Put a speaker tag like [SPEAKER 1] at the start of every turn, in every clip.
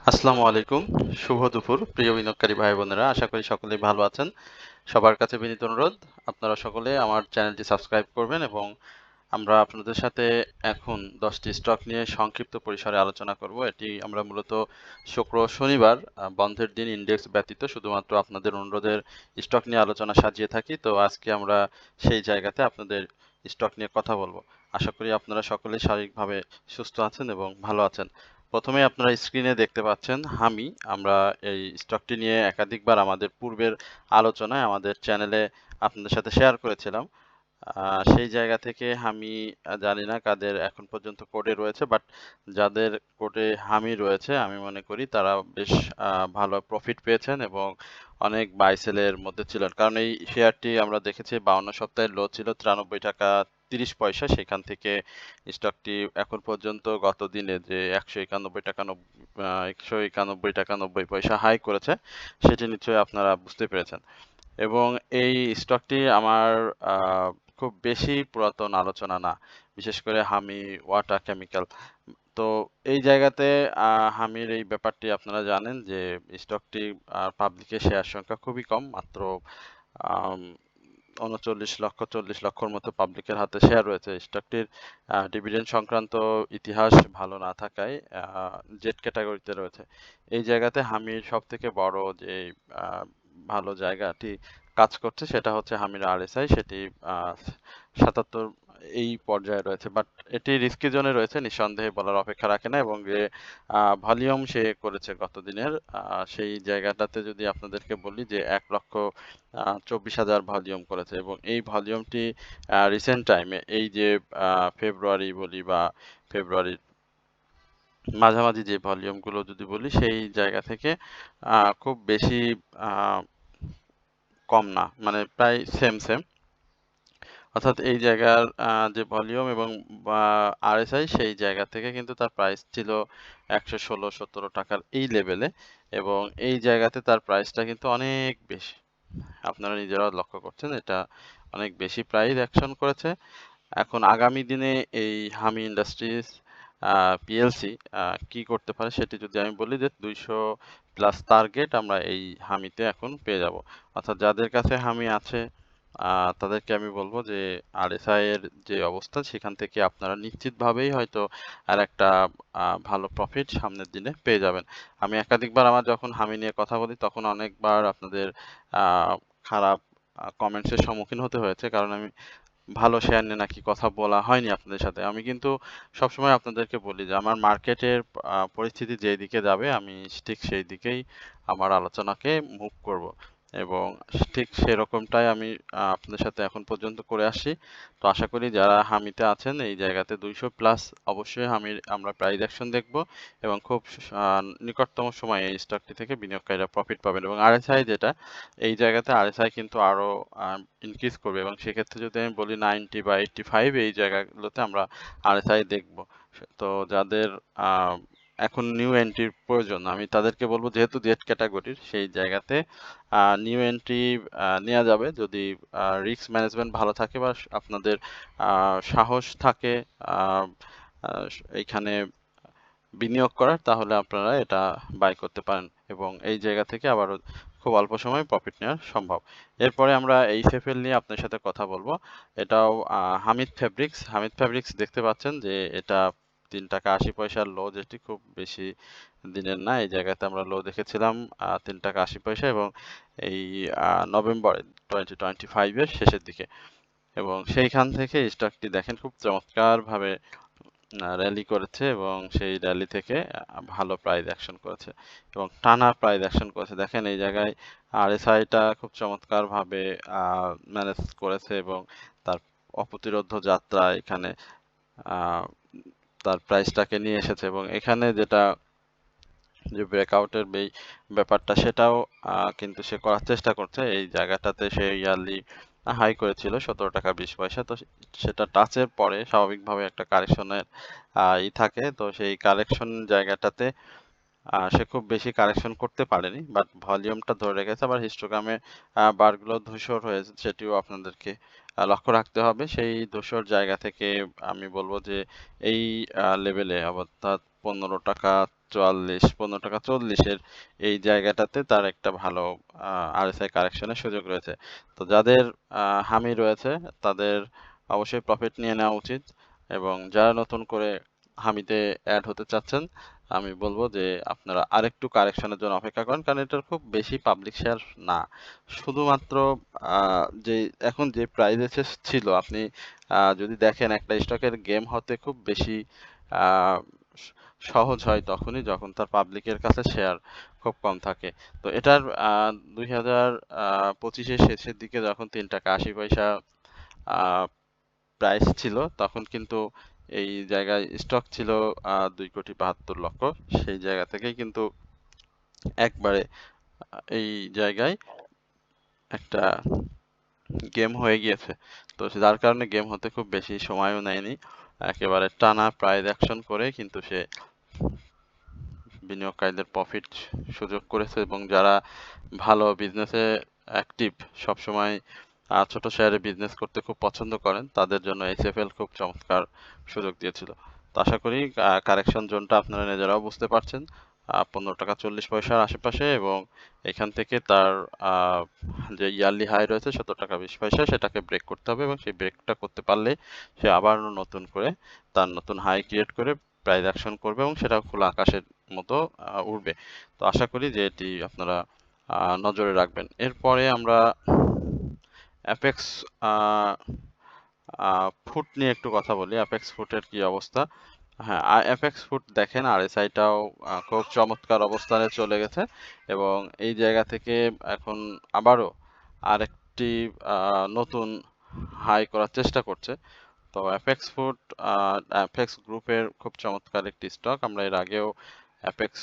[SPEAKER 1] আসসালামু আলাইকুম। শুভ দুপুর প্রিয় বিনিয়োগকারী ভাই বোনেরা। আশা করি সকলেই ভালো আছেন। সবার কাছে বিনীত অনুরোধ আপনারা সকলে আমার চ্যানেলটি সাবস্ক্রাইব করবেন এবং আমরা আপনাদের সাথে এখন 10টি স্টক নিয়ে সংক্ষিপ্ত পরিসরে আলোচনা করব। এটি আমরা মূলত শুক্র ও শনিবার বন্ধের দিন ইন্ডেক্স ব্যতীত শুধুমাত্র আপনাদের অনুরোধের স্টক নিয়ে আলোচনা সাজিয়ে থাকি। তো আজকে আমরা সেই জায়গাতে আপনাদের স্টক নিয়ে কথা বলবো। আশা করি আপনারা সকলেই শারীরিকভাবে সুস্থ আছেন এবং ভালো আছেন। প্রথমে আপনারা স্ক্রিনে দেখতে পাচ্ছেন হামি। আমরা এই স্টকটি নিয়ে একাধিকবার আমাদের পূর্বের আলোচনায় আমাদের চ্যানেলে আপনাদের সাথে শেয়ার করেছিলাম। সেই জায়গা থেকে আমি জানি না কাদের এখন পর্যন্ত কোডে রয়েছে, বাট যাদের কোডে হামি রয়েছে আমি মনে করি তারা বেশ ভালো প্রফিট পেয়েছেন এবং অনেক বাই সেলের মধ্যে ছিলেন। কারণ এই শেয়ারটি আমরা দেখেছি 52 সপ্তাহের লো ছিল 93 টাকা 30 পয়সা। সেখান থেকে স্টকটি এখন পর্যন্ত গত দিনে যে 191 টাকা 191 টাকা 90 পয়সা হাই করেছে, সেটি নিশ্চয়ই আপনারা বুঝতে পেরেছেন। এবং এই স্টকটি আমার খুব বেশি পুরাতন আলোচনা না। বিশেষ করে হামি ওয়াটার কেমিক্যাল। তো এই জায়গাতে হামির এই ব্যাপারটি আপনারা জানেন যে স্টকটি পাবলিকের শেয়ার সংখ্যা খুবই কম। মাত্র আম 39 লক্ষ 40 লক্ষর মতো পাবলিকের হাতে শেয়ার রয়েছে। স্টকটির ডিভিডেন্ড সংক্রান্ত ইতিহাস ভালো না থাকায় জেড ক্যাটাগরিতে রয়েছে। এই জায়গাতে হামির সবথেকে বড় যে আ ভালো জায়গাটি কাজ করছে সেটা হচ্ছে হামির আরএসআই, সেটি আ ৭৭ এই পর্যায়ে রয়েছে। বাট এটি রিস্কি জোনে রয়েছে, নিঃসন্দেহে বলার অপেক্ষা রাখে না এবং যে ভলিউম সে করেছে গতদিনের সেই জায়গাটাতে যদি আপনাদেরকে বলি যে ১,২৪,০০০ ভলিউম করেছে এবং এই ভলিউমটি রিসেন্ট টাইমে এই যে ফেব্রুয়ারি বলি বা ফেব্রুয়ারির মাঝামাঝি যে ভলিউমগুলো যদি বলি সেই জায়গা থেকে খুব বেশি আ কম না। মানে প্রায় সেম। অর্থাৎ এই জায়গার যে ভলিউম এবং বা আরএসআই সেই জায়গা থেকে কিন্তু তার প্রাইস ছিল ১১৬-১৭ টাকার এই লেভেলে এবং এই জায়গাতে তার প্রাইসটা কিন্তু অনেক বেশি। আপনারা নিজেরাও লক্ষ্য করছেন এটা অনেক বেশি প্রাইস অ্যাকশন করেছে। এখন আগামী দিনে এই হামি ইন্ডাস্ট্রিজ পিএলসি কি করতে পারে সেটি যদি আমি বলি যে ২০০ প্লাস টার্গেট আমরা এই হামিতে এখন পেয়ে যাব। অর্থাৎ যাদের কাছে হামি আছে তাদেরকে আমি বলব যে আরএসআই এর যে অবস্থা সেখান থেকে আপনারা নিশ্চিতভাবেই হয়তো আরেকটা ভালো প্রফিট সামনের দিনে পেয়ে যাবেন। আমি একাধিকবার আমার যখন হামি নিয়ে কথা বলি তখন অনেকবার আপনাদের আ খারাপ কমেন্টস এর সম্মুখীন হতে হয়েছে। কারণ আমি ভালো শেয়ার নিয়ে নাকি কথা বলা হয়নি আপনাদের সাথে। আমি কিন্তু সবসময় আপনাদেরকে বলি যে আমার মার্কেটের পরিস্থিতি যেদিকে যাবে আমি ঠিক সেই দিকেই আমার আলোচনাকে মুভ করব। এবং ঠিক সেরকমটাই আমি আপনাদের সাথে এখন পর্যন্ত করে আসছি। তো আশা করি যারা হামিতে আছেন এই জায়গাতে ২০০ প্লাস অবশ্যই আমরা প্রাইস অ্যাকশন দেখব এবং খুব নিকটতম সময়ে এই স্টকটি থেকে বিনিয়োগকারীরা প্রফিট পাবেন এবং আরএসআই যেটা এই জায়গাতে আরএসআই কিন্তু আরো ইনক্রিজ করবে এবং সেক্ষেত্রে যদি আমি বলি 90 বা 85 এই জায়গাগুলোতে আমরা আরএসআই দেখব। তো যাদের আ এখন নিউ এন্ট্রির প্রয়োজন আমি তাদেরকে বলব যেহেতু জেড ক্যাটাগরির সেই জায়গাতে নিউ এন্ট্রি নেয়া যাবে যদি রিস্ক ম্যানেজমেন্ট ভালো থাকে বা আপনাদের সাহস থাকে আ আ এইখানে বিনিয়োগ করার, তাহলে আপনারা এটা বাই করতে পারেন এবং এই জায়গা থেকে আবারও খুব অল্প সময়ে প্রফিট নেওয়া সম্ভব। এরপরে আমরা এইচএফএল নিয়ে আপনার সাথে কথা বলবো। এটাও হামিদ ফেব্রিক্স। হামিদ ফেব্রিক্স দেখতে পাচ্ছেন যে এটা ৩ টাকা ৮০ পয়সার লো, যেটি খুব বেশি দিনের না। এই জায়গাতে আমরা লো দেখেছিলাম ৩ টাকা ৮০ পয়সা এবং এই নভেম্বর 2025 এর শেষের দিকে এবং সেইখান থেকে স্টকটি দেখেন খুব চমৎকারভাবে র‍্যালি করেছে এবং সেই র‍্যালি থেকে ভালো প্রাইস অ্যাকশন করেছে এবং টানা প্রাইস অ্যাকশন করেছে। দেখেন এই জায়গায় আরএসআইটা খুব চমৎকারভাবে ম্যানেজ করেছে এবং তার অপ্রতিরোধ্য যাত্রা এখানে আ তার প্রাইসটাকে নিয়ে এসেছে এবং এখানে যেটা যে ব্রেকআউটের ব্যাপারটা সেটাও কিন্তু সে করার চেষ্টা করছে। এই জায়গাটাতে সে ইয়ারলি হাই করেছিল ১৭ টাকা ২০ পয়সা। তো সেটা টাচের পরে স্বাভাবিকভাবে একটা কারেকশনের থাকে। তো সেই কারেকশন জায়গাটাতে সে খুব বেশি কারেকশন করতে পারেনি। বাট ভলিউমটা ধরে রেখেছে। আবার হিস্টোগ্রামে বারগুলো ধূসর হয়েছে, সেটিও আপনাদেরকে লক্ষ্য রাখতে হবে। সেই ধূসর জায়গা থেকে আমি বলব যে এই লেভেলে অর্থাৎ ১৫ টাকা 15.40 এর এই জায়গাটাতে তার একটা ভালো RSI কারেকশনের সুযোগ রয়েছে। তো যাদের হামি রয়েছে তাদের অবশ্যই প্রফিট নিয়ে নেওয়া উচিত, এবং যারা নতুন করে হামিতে অ্যাড হতে চাচ্ছেন আমি বলবো যে আপনারা আরেকটু কারেকশনের জন্য অপেক্ষা করেন, কারণ এটার খুব বেশি পাবলিক শেয়ার না। শুধুমাত্র যে এখন যে প্রাইসে ছিল, আপনি যদি দেখেন একটা স্টকের গেম হতে খুব বেশি আহ, স- সহজ হয় তখনই যখন তার পাবলিকের কাছে শেয়ার খুব কম থাকে। তো এটার 2025-এর শেষের দিকে যখন 3 টাকা 80 পয়সা প্রাইস ছিল, তখন কিন্তু এই জায়গায় স্টক ছিল 2,72,00,000। সেই জায়গা থেকেই কিন্তু একবারে এই জায়গায় একটা গেম হয়ে গিয়েছে। তো যার কারণে গেম হতে খুব বেশি সময়ও নেয়নি, একেবারে টানা প্রাইস অ্যাকশন করে কিন্তু সে বিনিয়োগকারীদের প্রফিট সুযোগ করেছে, এবং যারা ভালো বিজনেসে অ্যাক্টিভ, সবসময় ছোট শেয়ারে বিজনেস করতে খুব পছন্দ করেন, তাদের জন্য SFL খুব চমৎকার সুযোগ দিয়েছিল। তো আশা করি কারেকশন জোনটা আপনারা নিজেরাও বুঝতে পারছেন, 15.40 টাকার আশেপাশে, এবং এখান থেকে তার আহ, যে ইয়ারলি হাই রয়েছে 17.20 টাকা, সেটাকে ব্রেক করতে হবে, এবং সেই ব্রেকটা করতে পারলে সে আবার নতুন করে তার নতুন হাই ক্রিয়েট করে প্রাইস অ্যাকশন করবে, এবং সেটা খোলা আকাশের মতো উঠবে। তো আশা করি যে এটি আপনারা নজরে রাখবেন। এরপরে আমরা অ্যাপেক্স ফুড নিয়ে একটু কথা বলি। অ্যাপেক্স ফুডের কি অবস্থা? হ্যাঁ, অ্যাপেক্স ফুড দেখেন RSI-টাও খুব চমৎকার অবস্থানে চলে গেছে, এবং এই জায়গা থেকে এখন আবারও আরেকটি নতুন হাই করার চেষ্টা করছে। তো অ্যাপেক্স ফুড অ্যাপেক্স গ্রুপের খুব চমৎকার একটি স্টক। আমরা এর আগেও অ্যাপেক্স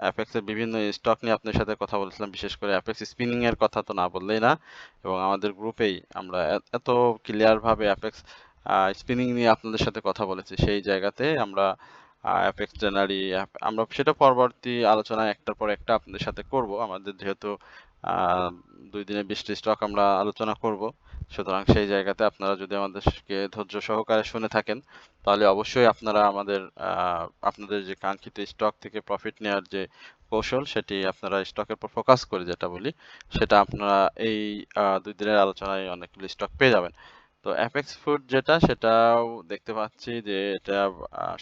[SPEAKER 1] অ্যাপেক্সের বিভিন্ন স্টক নিয়ে আপনার সাথে কথা বলেছিলাম, বিশেষ করে অ্যাপেক্স স্পিনিং এর কথা তো না বললেই না, এবং আমাদের গ্রুপেই আমরা এত ক্লিয়ার ভাবে অ্যাপেক্স স্পিনিং নিয়ে আপনাদের সাথে কথা বলেছি। সেই জায়গাতে আমরা অ্যাপেক্স জেনারি আমরা সেটা পরবর্তী আলোচনায় একটার পর একটা আপনাদের সাথে করব। আমাদের যেহেতু 2 দিনে 20টি স্টক আমরা আলোচনা করব, সুতরাং সেই জায়গাতে আপনারা যদি আমাদেরকে ধৈর্য সহকারে শুনে থাকেন, তাহলে অবশ্যই আপনারা আপনাদের যে কাঙ্ক্ষিত স্টক থেকে প্রফিট নেওয়ার যে কৌশল, সেটি আপনারা স্টকের উপর ফোকাস করে যেটা বলি, সেটা আপনারা এই 2 দিনের আলোচনায় অনেকগুলো স্টক পেয়ে যাবেন। তো অ্যাপেক্স ফুড যেটা, সেটাও দেখতে পাচ্ছি যে এটা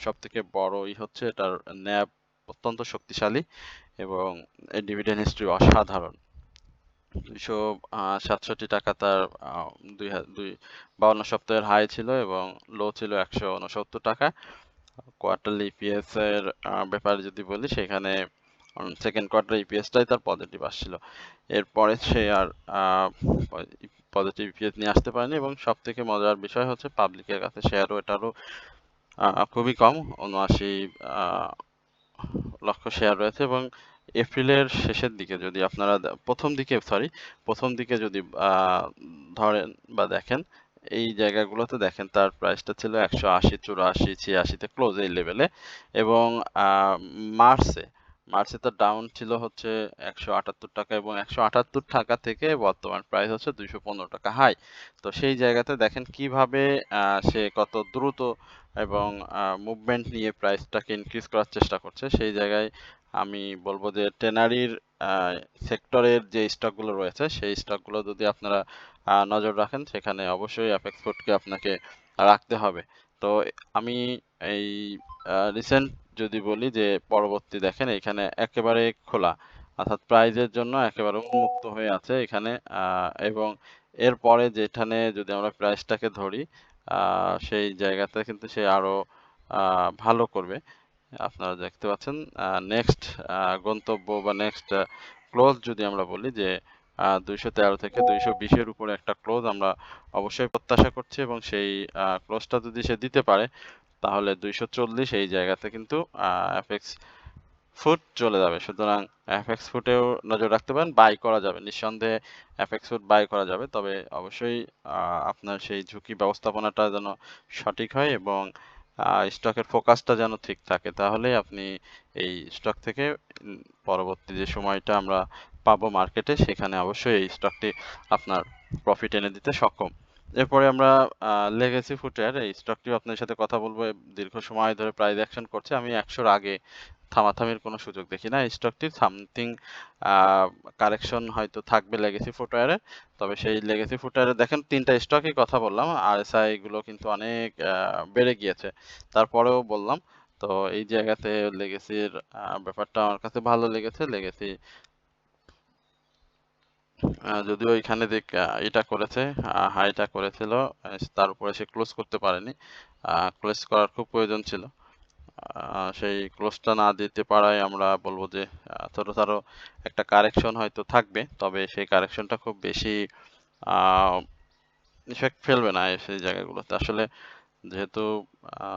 [SPEAKER 1] সব থেকে বড় হচ্ছে এটার ন্যাব অত্যন্ত শক্তিশালী, এবং এর ডিভিডেন্ড হিস্ট্রি অসাধারণ। 267 টাকা তার আহ, দুই হা- দুই 52 সপ্তাহের হাই ছিল, এবং লো ছিল 169 টাকা। কোয়ার্টারলি ইপিএস এর ব্যাপারে যদি বলি, সেখানে সেকেন্ড কোয়ার্টার ইপিএসটাই তার পজিটিভ আসছিল। এরপরে সে আর পজিটিভ ইপিএস নিয়ে আসতে পারেনি, এবং সব থেকে মজার বিষয় হচ্ছে পাবলিকের কাছে শেয়ারও এটারও খুবই কম, 79 লক্ষ শেয়ার রয়েছে, এবং এপ্রিলের শেষের দিকে যদি আপনারা প্রথম দিকে যদি ধরেন বা দেখেন, এই জায়গাগুলোতে দেখেন তার প্রাইসটা ছিল 180, 84, 86-তে ক্লোজ এই লেভেলে, এবং আহ, মার্চে মার্চে তার ডাউন ছিল হচ্ছে 178 টাকা, এবং 178 টাকা থেকে বর্তমান প্রাইস হচ্ছে 215 টাকা হাই। তো সেই জায়গাতে দেখেন কিভাবে সে কত দ্রুত এবং মুভমেন্ট নিয়ে প্রাইসটাকে ইনক্রিজ করার চেষ্টা করছে। সেই জায়গায় আমি বলবো যে টেনারির সেক্টরের যে স্টকগুলো রয়েছে, সেই স্টকগুলো যদি আপনারা নজর রাখেন, সেখানে অবশ্যই অ্যাপেক্স ফুডকে আপনাকে রাখতে হবে। তো আমি এই রিসেন্ট যদি বলি যে পরবর্তী দেখেন এখানে একেবারে খোলা, অর্থাৎ প্রাইজের জন্য একেবারে উন্মুক্ত হয়ে আছে এখানে, এবং এরপরে যেখানে যদি আমরা প্রাইসটাকে ধরি, সেই জায়গাতে কিন্তু সে আরো ভালো করবে। আপনারা দেখতে পাচ্ছেন নেক্সট গন্তব্য বা নেক্সট ক্লোজ যদি আমরা বলি যে 213 থেকে 220-এর উপরে একটা ক্লোজ আমরা অবশ্যই প্রত্যাশা করছি, এবং সেই ক্লোজটা যদি সে দিতে পারে, তাহলে 240 এই জায়গাতে কিন্তু অ্যাপেক্স ফুড চলে যাবে। সুতরাং এফএক্স ফুটেও নজর রাখতে পারেন, বাই করা যাবে নিঃসন্দেহে, এফএক্স ফুড বাই করা যাবে, তবে অবশ্যই আপনার সেই ঝুঁকি ব্যবস্থাপনাটা যেন সঠিক হয়, এবং স্টকের ফোকাসটা যেন ঠিক থাকে, তাহলে আপনি এই স্টক থেকে পরবর্তী যে সময়টা আমরা পাবো মার্কেটে, সেখানে অবশ্যই এই স্টকটি আপনার প্রফিট এনে দিতে সক্ষম। এরপরে আমরা লেগেসি ফুটওয়্যার এই স্টকটিও আপনার সাথে কথা বলবো। দীর্ঘ সময় ধরে প্রাইস অ্যাকশন করছে। আমি ১০০ র আগে থামাথামির কোনো সুযোগ দেখি না। এই স্টকটির সামথিং আ কারেকশন হয়তো থাকবে লেগেসি ফুটওয়্যারে। তবে সেই লেগেসি ফুটওয়্যারে দেখেন ৩ টা স্টকই কথা বললাম। RSI গুলো কিন্তু অনেক বেড়ে গিয়েছে। তারপরেও বললাম। তো এই জায়গাতে লেগেসির ব্যাপারটা আমার কাছে ভালো লেগেছে। লেগেসি যদিও এখানে যে এটা করেছে, হাইটা করেছিল, তার উপরে সে ক্লোজ করতে পারেনি। ক্লোজ করার খুব প্রয়োজন ছিল। সেই ক্লোজটা না দিতে পারায় আমরা বলব যে ছোটখাটো একটা কারেকশন হয়তো থাকবে। তবে সেই কারেকশনটা খুব বেশি আ ইফেক্ট ফেলবে না সেই জায়গাগুলোতে। আসলে যেহেতু আ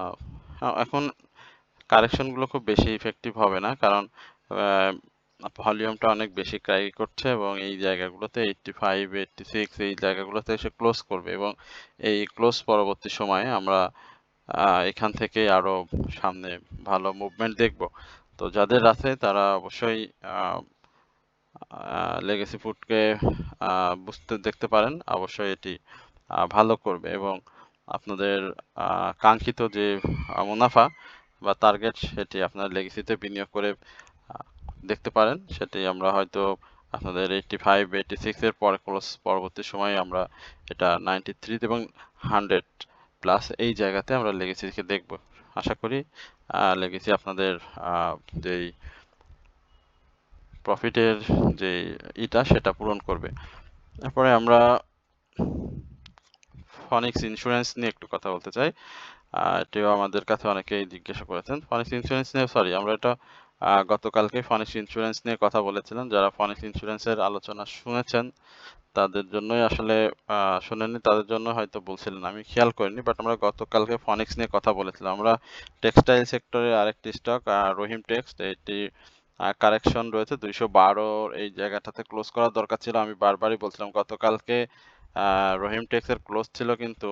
[SPEAKER 1] এখন কারেকশন গুলো খুব বেশি ইফেক্টিভ হবে না। কারণ ভলিউমটা অনেক বেশি ক্যারি করছে এবং এই জায়গাগুলোতে 85, 86 এই জায়গাগুলোতে এসে ক্লোজ করবে এবং এই ক্লোজ পরবর্তী সময়ে আমরা এখান থেকে আরো সামনে ভালো মুভমেন্ট দেখব। তো যাদের আছে তারা অবশ্যই আ আ লেগেসি ফুডকে দেখতে পারেন। অবশ্যই এটি ভালো করবে এবং আপনাদের আ কাঙ্ক্ষিত যে মুনাফা বা টার্গেট সেটি আপনার লেগেসিতে বিনিয়োগ করে আ দেখতে পারেন। সেটি আমরা হয়তো আপনাদের 85, 86 এর পরে পরবর্তী সময়ে আমরা এটা 93 এবং 100 প্লাস এই জায়গাতে আমরা লেগেসিকে দেখব। আশা করি লেগেসি আপনাদের যেই প্রফিটের যে সেটা পূরণ করবে। এরপরে আমরা ফনিক্স ইন্স্যুরেন্স নিয়ে একটু কথা বলতে চাই। এটিও আমাদের কাছে অনেকেই জিজ্ঞাসা করেছেন। ফনিক্স ইন্স্যুরেন্স নিয়ে আমরা এটা গতকালকে ফনিক্স ইন্স্যুরেন্স নিয়ে কথা বলেছিলাম। যারা ফনিক্স ইন্স্যুরেন্সের আলোচনা শুনেছেন তাদের জন্যই আসলে শোনেননি তাদের জন্য হয়তো বলছিলেন। আমি খেয়াল করিনি। বাট আমরা গতকালকে ফনিক্স নিয়ে কথা বলেছিলাম। আমরা টেক্সটাইল সেক্টরের আরেকটি স্টক রহিম টেক্সট এটি কারেকশন রয়েছে ২১২ এই জায়গাটাতে ক্লোজ করার দরকার ছিল। আমি বারবারই বলছিলাম গতকালকে রহিম টেক্সের ক্লোজ ছিল কিন্তু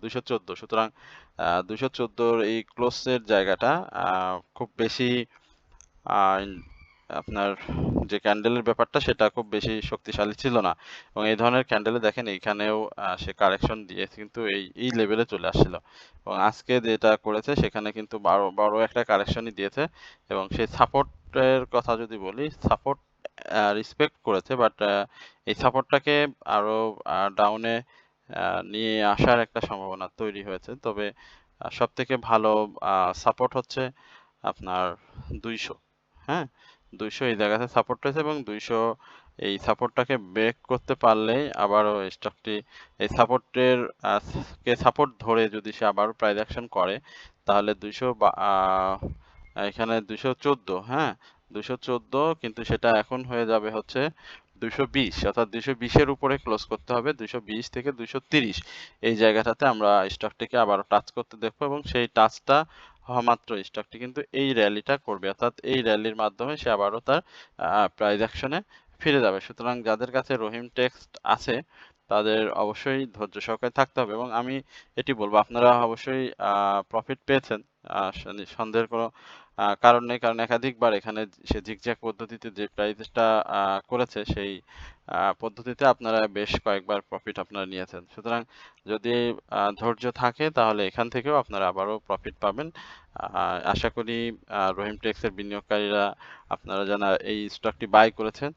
[SPEAKER 1] ২১৪ সুতরাং ২১৪ র এই ক্লোজের জায়গাটা খুব বেশি আ আপনার যে ক্যান্ডেলের ব্যাপারটা সেটা খুব বেশি শক্তিশালী ছিল না। এবং এই ধরনের ক্যান্ডেলে দেখেন এইখানেও সে কারেকশন দিয়েছে কিন্তু এই লেভেলে চলে আসছিল। এবং আজকে যেটা করেছে সেখানে কিন্তু বড় একটা কারেকশনই দিয়েছে এবং সেই সাপোর্টের কথা যদি বলি সাপোর্ট রেসপেক্ট করেছে বাট এই সাপোর্টটাকে আরো ডাউনে নিয়ে আসার একটা সম্ভাবনা তৈরি হয়েছে। তবে সবথেকে ভালো সাপোর্ট হচ্ছে আপনার ২০০, হ্যাঁ? ২০০ এই জায়গাতে সাপোর্ট রয়েছে এবং ২০০ এই সাপোর্টটাকে ব্রেক করতে পারলেই আবারও স্টকটি এই সাপোর্টের সাপোর্ট ধরে যদি সে আবারও প্রাইস অ্যাকশন করে তাহলে ২০০ এখানে ২১৪, হ্যাঁ? ২১৪ কিন্তু সেটা এখন হয়ে যাবে হচ্ছে ২২০ অর্থাৎ ২২০ এর উপরে ক্লোজ করতে হবে। ২২০ থেকে ২৩০ এই জায়গাটাতে আমরা স্টকটিকে আবারও টাচ করতে দেখবো এবং সেই টাচটা হওয়া মাত্র স্টকটি কিন্তু এই র‍্যালিটা করবে। অর্থাৎ এই র‍্যালির মাধ্যমে সে আবারও তার প্রাইস অ্যাকশনে ফিরে যাবে। সুতরাং যাদের কাছে রহিম টেক্সট আছে তাদের অবশ্যই ধৈর্য সহকারে থাকতে হবে এবং আমি এটি বলব আপনারা অবশ্যই প্রফিট পেয়েছেন। সন্দেহের কোনো কারণ নেই। কারণ একাধিকবার এখানে সে জিগজ্যাগ পদ্ধতিতে যে প্রাইসটা করেছে সেই পদ্ধতিতে আপনারা বেশ কয়েকবার প্রফিট আপনারা নিয়েছেন। সুতরাং যদি ধৈর্য থাকে তাহলে এখান থেকেও আপনারা আবারও প্রফিট পাবেন। আশা করি রহিম টেক্সের বিনিয়োগকারীরা আপনারা যারা এই স্টকটি বাই করেছেন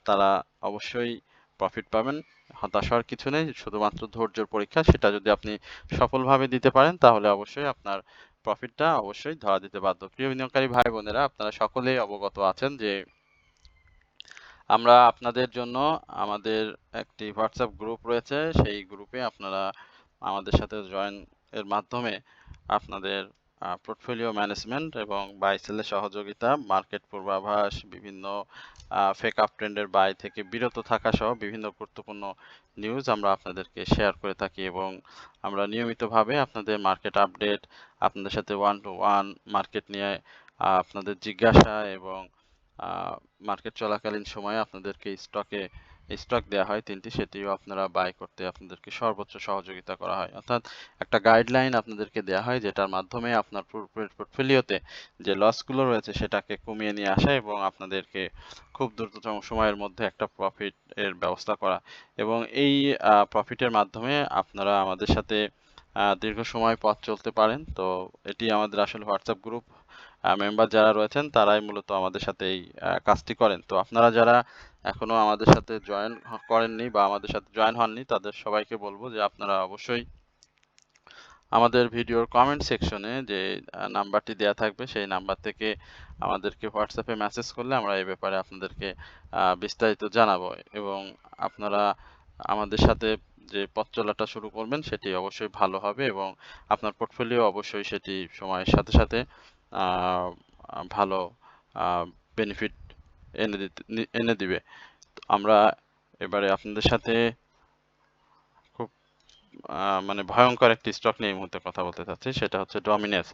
[SPEAKER 1] তারা অবশ্যই প্রফিট পাবেন। হতাশ হওয়ার কিছু নেই। শুধুমাত্র ধৈর্যের পরীক্ষা। সেটা যদি আপনি সফলভাবে দিতে পারেন তাহলে অবশ্যই আপনার প্রফিটটা অবশ্যই ধরা দিতে বাধ্য। প্রিয় বিনিয়োগকারী ভাই বোনেরা আপনারা সকলেই অবগত আছেন যে আমরা আপনাদের জন্য আমাদের একটি হোয়াটসঅ্যাপ গ্রুপ রয়েছে। সেই গ্রুপে আপনারা আমাদের সাথে জয়েন এর মাধ্যমে আপনাদের পোর্টফোলিও ম্যানেজমেন্ট এবং বাই সেলের সহযোগিতা, মার্কেট পূর্বাভাস, বিভিন্ন ফেক আপ ট্রেন্ডের বাই থেকে বিরত থাকা সহ বিভিন্ন গুরুত্বপূর্ণ নিউজ আমরা আপনাদেরকে শেয়ার করে থাকি এবং আমরা নিয়মিতভাবে আপনাদের মার্কেট আপডেট, আপনাদের সাথে ওয়ান টু ওয়ান মার্কেট নিয়ে আপনাদের জিজ্ঞাসা এবং মার্কেট চলাকালীন সময়ে আপনাদেরকে স্টকে স্টক দেওয়া হয় 3টি, সেটিও আপনারা বাই করতে আপনাদেরকে সর্বোচ্চ সহযোগিতা করা হয়। অর্থাৎ একটা গাইডলাইন আপনাদেরকে দেওয়া হয় যেটার মাধ্যমে আপনার পোর্টফোলিওতে যে লসগুলো রয়েছে সেটাকে কমিয়ে নিয়ে আসা এবং আপনাদেরকে খুব দ্রুততম সময়ের মধ্যে একটা প্রফিট এর ব্যবস্থা করা। এবং এই প্রফিটের মাধ্যমে আপনারা আমাদের সাথে দীর্ঘ সময় পথ চলতে পারেন। তো এটি আমাদের আসলে হোয়াটসঅ্যাপ গ্রুপ মেম্বার যারা রয়েছেন তারাই মূলত আমাদের সাথে এই কাজটি করেন। তো আপনারা যারা এখনো আমাদের সাথে জয়েন করেননি বা আমাদের সাথে জয়েন হননি তাদের সবাইকে বলবো যে আপনারা অবশ্যই আমাদের ভিডিওর কমেন্ট সেকশনে যে নাম্বারটি দেয়া থাকবে সেই নাম্বার থেকে আমাদেরকে হোয়াটসঅ্যাপে মেসেজ করলে আমরা এই ব্যাপারে আপনাদেরকে বিস্তারিত জানাবো এবং আপনারা আমাদের সাথে যে পথ চলাটা শুরু করবেন সেটি অবশ্যই ভালো হবে এবং আপনার পোর্টফোলিও অবশ্যই সেটি সময়ের সাথে সাথে ভালো বেনিফিট এনে দিবে। আমরা এবারে আপনাদের সাথে খুব মানে ভয়ঙ্কর একটি স্টক নিয়ে এই মুহূর্তে কথা বলতে চাচ্ছি, সেটা হচ্ছে ডমিনেস।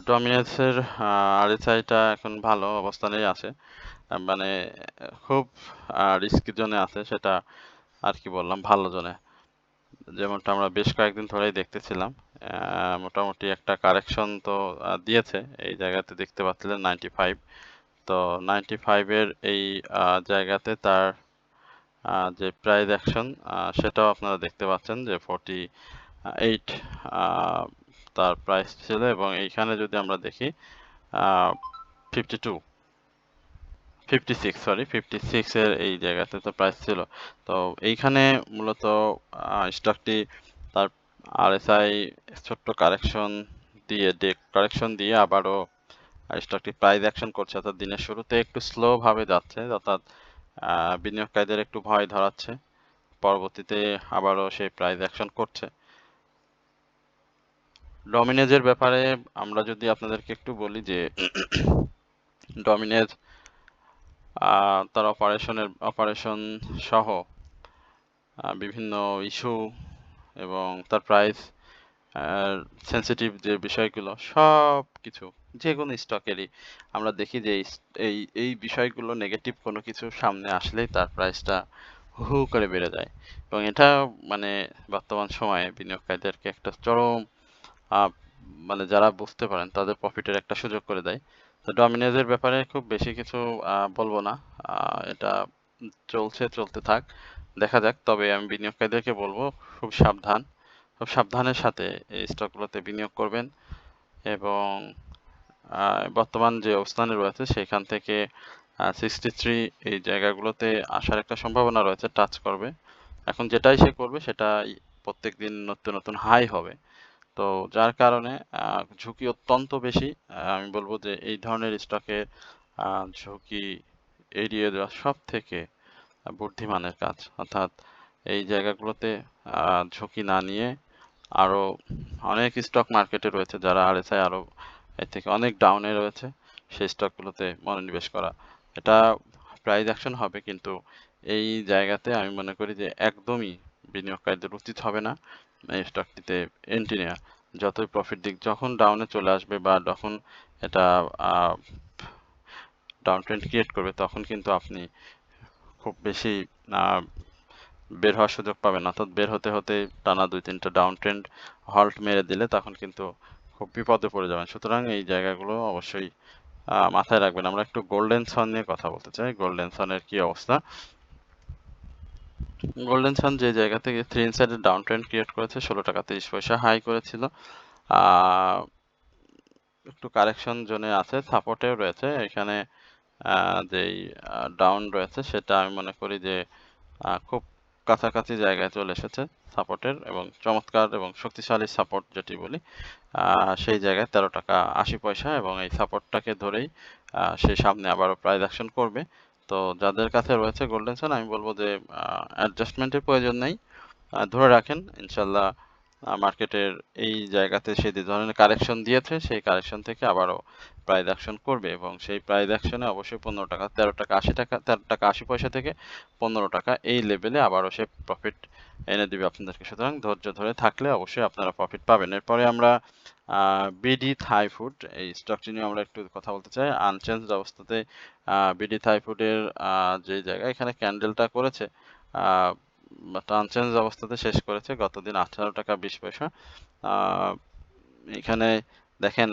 [SPEAKER 1] ডমিনেসের আরএসআইটা এখন ভালো অবস্থানেই আছে, মানে খুব রিস্কি জোনে আছে, সেটা আর কি বললাম ভালো জোনে, যেমনটা আমরা বেশ কয়েকদিন ধরেই দেখতেছিলাম। মোটামুটি একটা কারেকশন তো দিয়েছে, এই জায়গাতে দেখতে পাচ্ছিলেন 95। তো 95 এর এই জায়গাতে তার যে প্রাইস অ্যাকশন সেটাও আপনারা দেখতে পাচ্ছেন যে 48 তার প্রাইস ছিল এবং এইখানে যদি আমরা দেখি 56 এর এই জায়গাতে তো প্রাইস ছিল। তো এইখানে মূলত স্টকটি তার আরএসআই ছোট্ট কারেকশন দিয়ে আবারও স্টকটি প্রাইস অ্যাকশন করছে, অর্থাৎ দিনের শুরুতে একটু স্লো ভাবে যাচ্ছে, অর্থাৎ বিনিয়োগকারীদের একটু ভয় ধরাচ্ছে, পরবর্তীতে আবারও সেই প্রাইস অ্যাকশন করছে। ডমিনেজের ব্যাপারে আমরা যদি আপনাদেরকে একটু বলি যে ডমিনেজ তার অপারেশন সহ বিভিন্ন ইস্যু এবং তার প্রাইস সেন্সিটিভ যে বিষয়গুলো সব কিছু যে কোনো স্টকেরই আমরা দেখি যে এই বিষয়গুলো নেগেটিভ কোনো কিছু সামনে আসলেই তার প্রাইসটা হু হু করে বেড়ে যায় এবং এটা মানে বর্তমান সময়ে বিনিয়োগকারীদেরকে একটা চরম মানে যারা বুঝতে পারেন তাদের প্রফিটের একটা সুযোগ করে দেয়। তো ডমিনেজের ব্যাপারে খুব বেশি কিছু বলবো না, এটা চলতে থাক, দেখা যাক। তবে আমি বিনিয়োগকারীদেরকে বলবো খুব সাবধানের সাথে এই স্টকগুলোতে বিনিয়োগ করবেন এবং বর্তমান যে অবস্থানে রয়েছে সেখান থেকে 63 এই জায়গাগুলোতে আসার একটা সম্ভাবনা রয়েছে, টাচ করবে। এখন যেটাই সে করবে সেটা প্রত্যেকদিন নতুন নতুন হাই হবে। তো যার কারণে ঝুঁকি অত্যন্ত বেশি। আমি বলবো যে এই ধরনের স্টকে ঝুঁকি এড়িয়ে যাওয়া সবথেকে বুদ্ধিমানের কাজ, অর্থাৎ এই জায়গাগুলোতে ঝুঁকি না নিয়ে আরো অনেক স্টক মার্কেটে রয়েছে যারা আরএসআই আরো এর থেকে অনেক ডাউনে রয়েছে, সেই স্টকগুলোতে মনোনিবেশ করা। এটা প্রাইস অ্যাকশন হবে, কিন্তু এই জায়গাতে আমি মনে করি যে একদমই বিনিয়োগকারীদের উচিত হবে না এই স্টকটিতে এন্ট্রি নেওয়া। যতই প্রফিট দিক, যখন ডাউনে চলে আসবে বা যখন এটা ডাউন ট্রেন্ড ক্রিয়েট করবে তখন কিন্তু আপনি খুব বেশি বের হওয়ার সুযোগ পাবেন, অর্থাৎ বের হতে হতে টানা 2-3টা ডাউন ট্রেন্ড হল্ট মেরে দিলে তখন কিন্তু খুব বিপদে পড়ে যাবেন। সুতরাং এই জায়গাগুলো অবশ্যই মাথায় রাখবেন। আমরা একটু গোল্ডেন সান নিয়ে কথা বলতে চাই। গোল্ডেন সানের কি অবস্থা? গোল্ডেন সান যে জায়গা থেকে 3 ইনসাইডের ডাউন ট্রেন্ড ক্রিয়েট করেছে, 16 টাকা 30 পয়সা হাই করেছিল, একটু কারেকশন জোনে আছে, সাপোর্টেও রয়েছে। এখানে যেই ডাউন রয়েছে সেটা আমি মনে করি যে খুব কাছাকাছি জায়গায় চলে এসেছে সাপোর্টের, এবং চমৎকার এবং শক্তিশালী সাপোর্ট যেটি বলি সেই জায়গায় 13 টাকা 80 পয়সা, এবং এই সাপোর্টটাকে ধরেই সে সামনে আবারও প্রাইস অ্যাকশন করবে। তো যাদের কাছে রয়েছে গোল্ডেন সান আমি বলবো যে অ্যাডজাস্টমেন্টের প্রয়োজন নেই, ধরে রাখেন, ইনশাল্লাহ মার্কেটের এই জায়গাতে সে যে ধরনের কারেকশন দিয়েছে সেই কারেকশন থেকে আবারও প্রাইস অ্যাকশন করবে এবং সেই প্রাইস অ্যাকশনে অবশ্যই 15 টাকা 13 টাকা 80 টাকা 13 টাকা 80 পয়সা থেকে 15 টাকা এই লেভেলে আবারও সে প্রফিট এনে দিবে আপনাদেরকে। সুতরাং ধৈর্য ধরে থাকলে অবশ্যই আপনারা প্রফিট পাবেন। এরপরে আমরা বিডি থাই ফুড এই স্টকটি নিয়ে আমরা একটু কথা বলতে চাই। আনচেঞ্জড অবস্থাতে বিডি থাই ফুডের যে জায়গা এখানে ক্যান্ডেলটা করেছে আনচেঞ্জ অবস্থাতে শেষ করেছে গতদিন 18 টাকা 20 পয়সা। এখানে দেখেন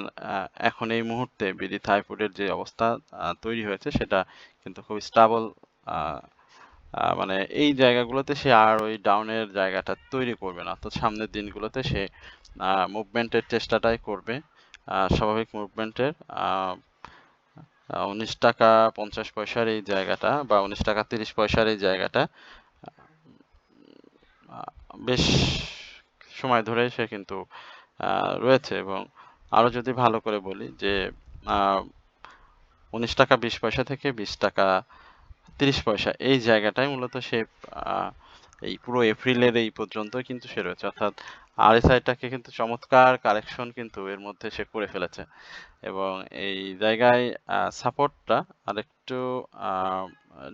[SPEAKER 1] এখন এই মুহূর্তে বিডি থাই ফুডের যে অবস্থা তৈরি হয়েছে সেটা কিন্তু খুব স্টেবল। মানে এই জায়গাগুলোতে সে আর ওই ডাউনের জায়গাটা তৈরি করবে না, তো সামনের দিনগুলোতে সে মুভমেন্টের চেষ্টাটাই করবে, স্বাভাবিক মুভমেন্টের। 19 টাকা 50 পয়সার এই জায়গাটা বা 19 টাকা 30 পয়সার এই জায়গাটা বেশ সময় ধরে সে কিন্তু রয়েছে এবং আরো যদি ভালো করে বলি যে 19 টাকা 20 পয়সা থেকে 20 টাকা 30 পয়সা এই জায়গাটাই মূলত সে এই পুরো এপ্রিলের এই পর্যন্ত কিন্তু সে রয়েছে, অর্থাৎ আরএসআইটাকে কিন্তু চমৎকার কারেকশন কিন্তু এর মধ্যে সে করে ফেলেছে এবং এই জায়গায় সাপোর্টটা আরেকটু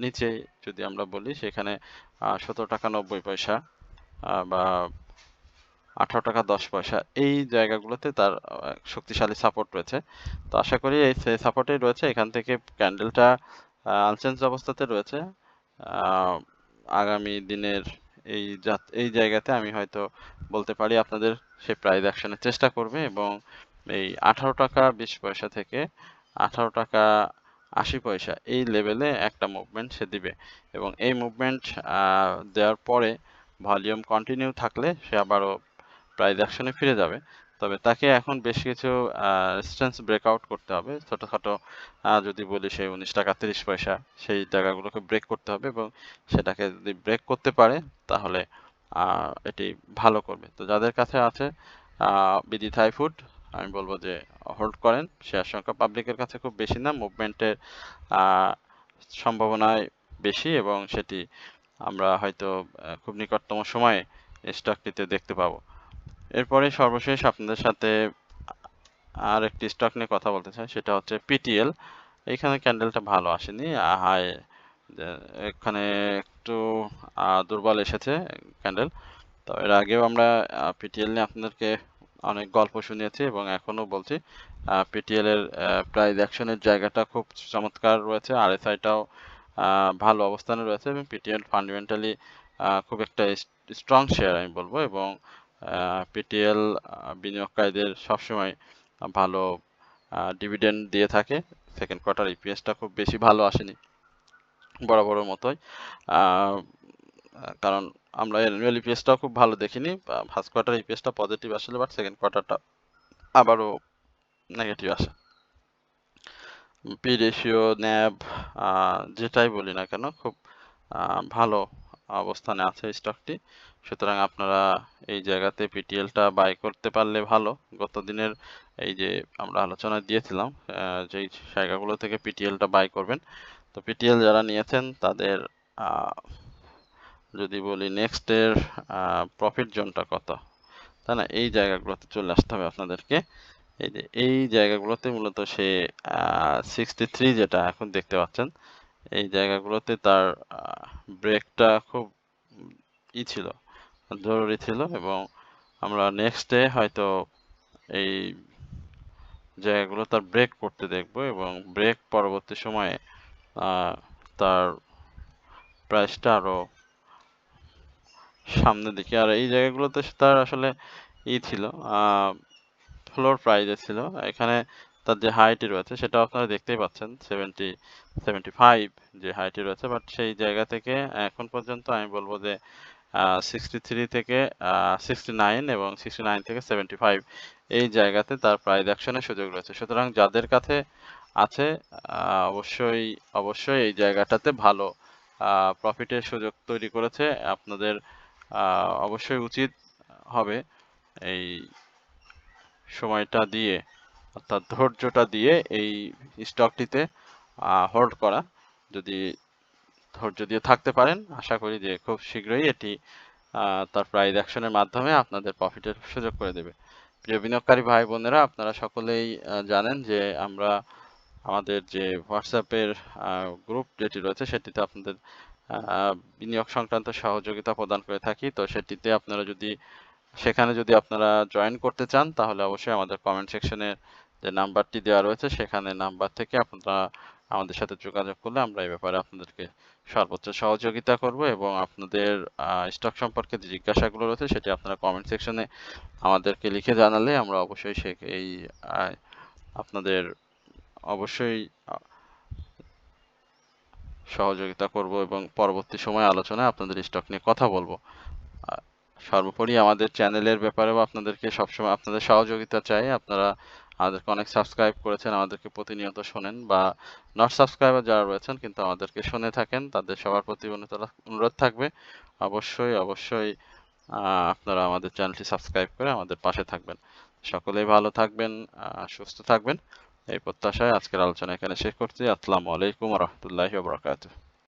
[SPEAKER 1] নিচে যদি আমরা বলি সেখানে 17 টাকা 90 পয়সা বা 18 টাকা 10 পয়সা এই জায়গাগুলোতে তার শক্তিশালী সাপোর্ট রয়েছে। তো আশা করি এই সাপোর্টেই রয়েছে, এখান থেকে ক্যান্ডেলটা আনচেঞ্জ অবস্থাতে রয়েছে। আগামী দিনের এই জায়গাতে আমি হয়তো বলতে পারি আপনাদের সে প্রাইস অ্যাকশনের চেষ্টা করবে এবং এই 18 টাকা 20 পয়সা থেকে 18 টাকা 80 পয়সা এই লেভেলে একটা মুভমেন্ট সে দিবে এবং এই মুভমেন্ট দেওয়ার পরে ভলিউম কন্টিনিউ থাকলে সে আবারও প্রাইস অ্যাকশনে ফিরে যাবে। তবে তাকে এখন বেশ কিছু রেজিস্ট্যান্স ব্রেকআউট করতে হবে, ছোটখাটো যদি বলি সেই 19 টাকা 30 পয়সা সেই জায়গাগুলোকে ব্রেক করতে হবে এবং সেটাকে যদি ব্রেক করতে পারে তাহলে এটি ভালো করবে। তো যাদের কাছে আছে বিডি থাই ফুড আমি বলবো যে হোল্ড করেন, শেয়ার সংখ্যা পাবলিকের কাছে খুব বেশি না, মুভমেন্টের সম্ভাবনায় বেশি এবং সেটি আমরা হয়তো খুব নিকটতম সময়ে স্টকটিতে দেখতে পাবো। এরপরে সর্বশেষ আপনাদের সাথে আর একটি স্টক নিয়ে কথা বলতে চাই, সেটা হচ্ছে পিটিএল। এখানে ক্যান্ডেলটা ভালো আসেনি, হাই এখানে একটু দুর্বল এসেছে ক্যান্ডেল। তো এর আগেও আমরা পিটিএল নিয়ে আপনাদেরকে অনেক গল্প শুনিয়েছি এবং এখনো বলছি পিটিএল এর প্রাইস অ্যাকশনের জায়গাটা খুব চমৎকার রয়েছে, আরএসআইটাও ভালো অবস্থানে রয়েছে এবং পিটিএল ফান্ডামেন্টালি খুব একটা স্ট্রং শেয়ার আমি বলবো এবং পিটিএল বিনিয়োগকারীদের সবসময় ভালো ডিভিডেন্ড দিয়ে থাকে। সেকেন্ড কোয়ার্টার ইপিএসটা খুব বেশি ভালো আসেনি বরাবরের মতোই, কারণ আমরা অ্যানুয়াল ইপিএসটাও খুব ভালো দেখিনি। ফার্স্ট কোয়ার্টার ইপিএসটা পজিটিভ আসলে, বাট সেকেন্ড কোয়ার্টারটা আবারও নেগেটিভ আসে। পি রেশিও ন্যাব যেটাই বলি না কেন খুব ভালো অবস্থানে আছে স্টকটি, সুতরাং আপনারা এই জায়গাতে পিটিএলটা বাই করতে পারলে ভালো। গত দিনের এই যে আমরা আলোচনা দিয়েছিলাম যেই জায়গাগুলো থেকে পিটিএলটা বাই করবেন, তো পিটিএল যারা নিয়েছেন তাদের যদি বলি নেক্সট এর প্রফিট জোনটা কত, তাই না, এই জায়গাগুলোতে চলে আসতে হবে আপনাদেরকে। এই যে এই জায়গাগুলোতে মূলত সে 63 যেটা এখন দেখতে পাচ্ছেন এই জায়গাগুলোতে তার ব্রেকটা খুব ছিল, জরুরি ছিল এবং আমরা নেক্সট ডে হয়তো এই জায়গাগুলো তার ব্রেক করতে দেখব এবং ব্রেক পরবর্তী সময়ে তার প্রাইসটা আরো সামনের দিকে, আর এই জায়গাগুলোতে তার আসলে ছিল ফ্লোর প্রাইজে ছিল, এখানে তার যে হাইটি রয়েছে সেটা আপনারা দেখতেই পাচ্ছেন 75 যে হাইটি রয়েছে, বাট সেই জায়গা থেকে এখন পর্যন্ত আমি বলবো যে 63 থেকে 69 এবং 69 থেকে 75 এই জায়গাতে তার প্রাইস অ্যাকশনের সুযোগ রয়েছে। সুতরাং যাদের কাছে আছে অবশ্যই অবশ্যই এই জায়গাটাতে ভালো প্রফিটের সুযোগ তৈরি করেছে, আপনাদের অবশ্যই উচিত হবে এই সময়টা দিয়ে অর্থাৎ ধৈর্যটা দিয়ে এই স্টকটিতে হোল্ড করা। যদি ধৈর্য দিয়ে থাকতে পারেন আশা করি যে খুব শীঘ্রই এটি তার প্রাইস অ্যাকশনের মাধ্যমে আপনাদের প্রফিটের সুযোগ করে দেবে। প্রিয় বিনিয়োগকারী ভাই বোনেরা, আপনারা সকলেই জানেন যে আমরা আমাদের যে হোয়াটসঅ্যাপের গ্রুপ যেটি রয়েছে সেটিতে আপনাদের বিনিয়োগ সংক্রান্ত সহযোগিতা প্রদান করে থাকি। তো সেটিতে আপনারা সেখানে যদি আপনারা জয়েন করতে চান তাহলে অবশ্যই আমাদের কমেন্ট সেকশনে যে নাম্বারটি দেওয়া রয়েছে সেখানে নাম্বার থেকে আপনারা আমাদের সাথে যোগাযোগ করলে আমরা এই ব্যাপারে আপনাদেরকে সর্বোচ্চ সহযোগিতা করব এবং আপনাদের স্টক সম্পর্কে যে জিজ্ঞাসাগুলো রয়েছে সেটি আপনারা কমেন্ট সেকশনে আমাদেরকে লিখে জানালে আমরা অবশ্যই এই আপনাদের অবশ্যই সহযোগিতা করব এবং পরবর্তী সময়ে আলোচনায় আপনাদের স্টক নিয়ে কথা বলবো। সর্বোপরি আমাদের চ্যানেলের ব্যাপারেও আপনাদেরকে সবসময় আপনাদের সহযোগিতা চাই। আপনারা আমাদেরকে অনেক সাবস্ক্রাইব করেছেন, আমাদেরকে প্রতিনিয়ত শোনেন, বা নট সাবস্ক্রাইবার যারা রয়েছেন কিন্তু আমাদেরকে শুনে থাকেন, তাদের সবার প্রতি অনুরোধ থাকবে অবশ্যই আপনারা আমাদের চ্যানেলটি সাবস্ক্রাইব করে আমাদের পাশে থাকবেন। সকলেই ভালো থাকবেন, সুস্থ থাকবেন, এই প্রত্যাশায় আজকের আলোচনা এখানে শেষ করছি। আসসালামু আলাইকুম ওয়া রাহমাতুল্লাহি ওয়া বারাকাতুহু।